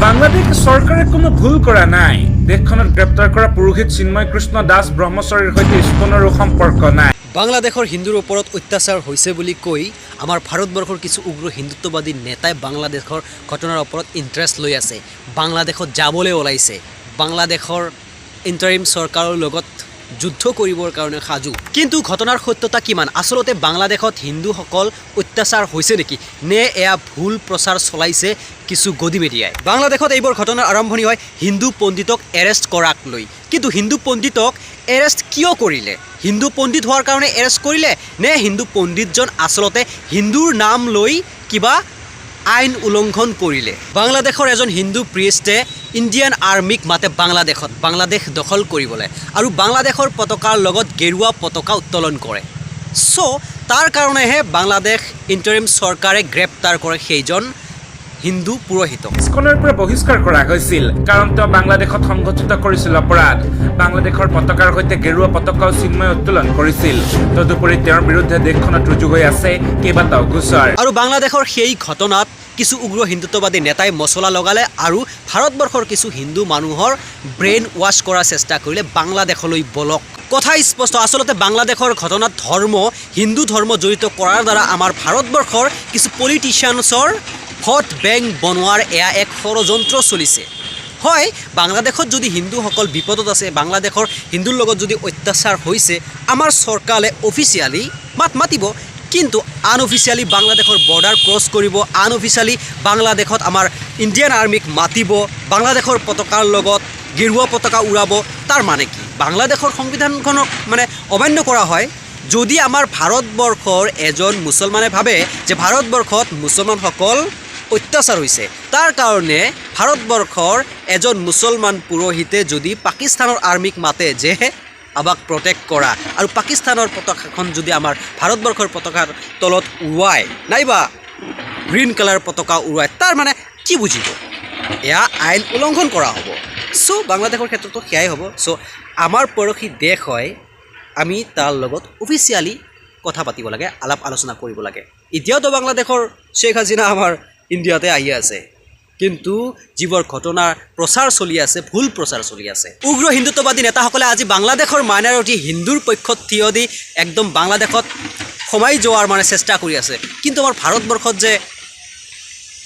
বাংলাদেশ সৰকাৰে কোনো ভুল কৰা নাই। দেশখনত গ্ৰেপ্তাৰ কৰা পুৰোহিত চিন্ময় কৃষ্ণ দাস ব্ৰহ্মচাৰীৰ সৈতে স্পনৰো সম্পৰ্ক নাই। বাংলাদেশৰ হিন্দুৰ ওপৰত অত্যাচাৰ হৈছে বুলি কৈ আমাৰ ভাৰতবৰ্ষৰ কিছু উগ্ৰ হিন্দুত্ববাদী নেতাই বাংলাদেশৰ ঘটনাৰ ওপৰত ইণ্টাৰেষ্ট লৈ আছে। বাংলাদেশত যাবলৈ ওলাইছে। বাংলাদেশৰ ইণ্টাৰিম চৰকাৰৰ লগত যুদ্ধ কৰিবৰ কাৰণে সাজু। কিন্তু ঘটনাৰ সত্যতা কিমান? আচলতে বাংলাদেশত হিন্দুসকল অত্যাচাৰ হৈছে নেকি, নে এয়া ভুল প্ৰচাৰ চলাইছে কিছু গদি মিডিয়াই? বাংলাদেশত এইবোৰ ঘটনাৰ আৰম্ভণি হয় হিন্দু পণ্ডিতক এৰেষ্ট কৰাক লৈ। কিন্তু হিন্দু পণ্ডিতক এৰেষ্ট কিয় কৰিলে? হিন্দু পণ্ডিত হোৱাৰ কাৰণে এৰেষ্ট কৰিলে, নে হিন্দু পণ্ডিতজন আচলতে হিন্দুৰ নাম লৈ কিবা আইন উলংঘন কৰিলে? বাংলাদেশৰ এজন হিন্দু প্ৰিষ্টে ইণ্ডিয়ান আৰ্মিক মাতে বাংলাদেশ দখল কৰিবলৈ, আৰু বাংলাদেশৰ পতাকাৰ লগত গেৰুৱা পতাকা উত্তোলন কৰে। চ' তাৰ কাৰণেহে বাংলাদেশ ইণ্টাৰিম চৰকাৰে গ্ৰেপ্তাৰ কৰে সেইজন হিন্দু পুৰোহিতক। ইস্কনৰ পৰা বহিষ্কাৰ কৰা হৈছিল কাৰণ তেওঁ বাংলাদেশত সংঘটিত কৰিছিল অপৰাধ। বাংলাদেশৰ পতাকাৰ সৈতে গেৰুৱা পতাকাও চিন্ময় উত্তোলন কৰিছিল। তদুপৰি তেওঁৰ বিৰুদ্ধে দেশখনত ৰুজু হৈ আছে কেইবাটাও গোচৰ। আৰু বাংলাদেশৰ সেই ঘটনাত কিছু উগ্ৰ হিন্দুত্ববাদী নেতাই মছলা লগালে আৰু ভাৰতবৰ্ষৰ কিছু হিন্দু মানুহৰ ব্ৰেইন ৱাছ কৰাৰ চেষ্টা কৰিলে বাংলাদেশলৈ বলক। কথা স্পষ্ট, আচলতে বাংলাদেশৰ ঘটনাত হিন্দু ধৰ্ম জড়িত কৰাৰ দ্বাৰা আমাৰ ভাৰতবৰ্ষৰ কিছু পলিটিচিয়ানছৰ ভোট বেংক বনোৱাৰ এয়া এক ষড়যন্ত্ৰ চলিছে। হয়, বাংলাদেশত যদি হিন্দুসকল বিপদত আছে, বাংলাদেশৰ হিন্দুৰ লগত যদি অত্যাচাৰ হৈছে, আমাৰ চৰকাৰে অফিচিয়েলি মাতিব, কিন্তু আনঅফিচিয়েলি বাংলাদেশৰ বৰ্ডাৰ ক্ৰছ কৰিব, আনঅফিচিয়েলি বাংলাদেশত আমাৰ ইণ্ডিয়ান আৰ্মিক মাতিব, বাংলাদেশৰ পতাকাৰ লগত গেৰুৱা পতাকা উৰাব। তাৰ মানে কি? বাংলাদেশৰ সংবিধানখনক অমান্য কৰা হয়। যদি আমাৰ ভাৰতবৰ্ষৰ এজন মুছলমানে ভাবে যে ভাৰতবৰ্ষত মুছলমানসকল অত্যাচাৰ হৈছে, তাৰ কাৰণে ভাৰতবৰ্ষৰ এজন মুছলমান পুৰোহিতে যদি পাকিস্তানৰ আৰ্মিক মাতে যে আমাক প্ৰটেক্ট কৰা, আৰু পাকিস্তানৰ পতাকাখন যদি আমাৰ ভাৰতবৰ্ষৰ পতাকাৰ তলত উৰুৱাই, নাইবা গ্ৰীণ কালাৰ পতাকা উৰুৱাই, তাৰ মানে কি বুজিব? এয়া আইন উলংঘন কৰা হ'ব। চ' বাংলাদেশৰ ক্ষেত্ৰতো সেয়াই হ'ব। চ' আমাৰ পৰশী দেশ হয়, আমি তাৰ লগত অফিচিয়েলি কথা পাতিব লাগে, আলাপ আলোচনা কৰিব লাগে। এতিয়াওতো বাংলাদেশৰ শ্বেখ হাছিনা আমাৰ ইণ্ডিয়াতে আহি আছে, কিন্তু যিবোৰ ঘটনাৰ প্ৰচাৰ চলি আছে, ভুল প্ৰচাৰ চলি আছে। উগ্ৰ হিন্দুত্ববাদী নেতাসকলে আজি বাংলাদেশৰ মাইনৰিটি হিন্দুৰ পক্ষত থিয় দি একদম বাংলাদেশত সোমাই যোৱাৰ চেষ্টা কৰি আছে। কিন্তু আমাৰ ভাৰতবৰ্ষত যে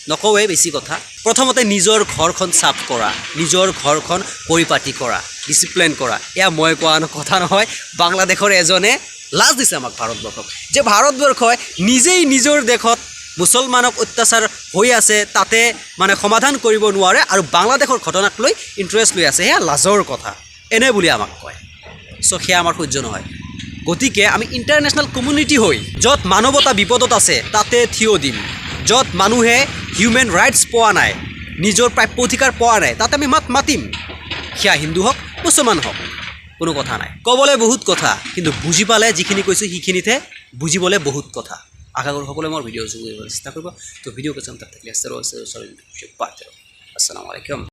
নকওঁৱে বেছি কথা। প্ৰথমতে নিজৰ ঘৰখন চাফ কৰা, নিজৰ ঘৰখন পৰিপাটি কৰা, ডিচিপ্লিন কৰা। এয়া মই কোৱা কথা নহয়, বাংলাদেশৰ এজনে লাজ দিছে আমাক ভাৰতবৰ্ষক, যে ভাৰতবৰ্ষই নিজেই নিজৰ দেশত মুছলমানক অত্যাচাৰ হৈ আছে, তাতে সমাধান কৰিব নোৱাৰে, আৰু বাংলাদেশৰ ঘটনাক লৈ ইণ্টাৰেষ্ট লৈ আছে। সেয়া লাজৰ কথা এনে বুলি আমাক কয়। চ' সেয়া আমাৰ সহ্য নহয়। গতিকে আমি ইণ্টাৰনেশ্যনেল কমিউনিটি হৈ য'ত মানৱতা বিপদত আছে তাতে থিয় দিম। য'ত মানুহে হিউমেন ৰাইটছ পোৱা নাই, নিজৰ প্ৰাপ্য অধিকাৰ পোৱা নাই, তাতে আমি মাতিম। সেয়া হিন্দু হওক, মুছলমান হওক, কোনো কথা নাই। ক'বলৈ বহুত কথা, কিন্তু বুজি পালে যিখিনি কৈছোঁ সেইখিনিতহে বুজিবলৈ বহুত কথা। আশা কৰোঁ সকলোৱে মোৰ ভিডিঅ' যোগ কৰিবলৈ চেষ্টা কৰিব। তো ভিডিঅ' কিছুমান তাত থাকিলে আসসালামু আলাইকুম।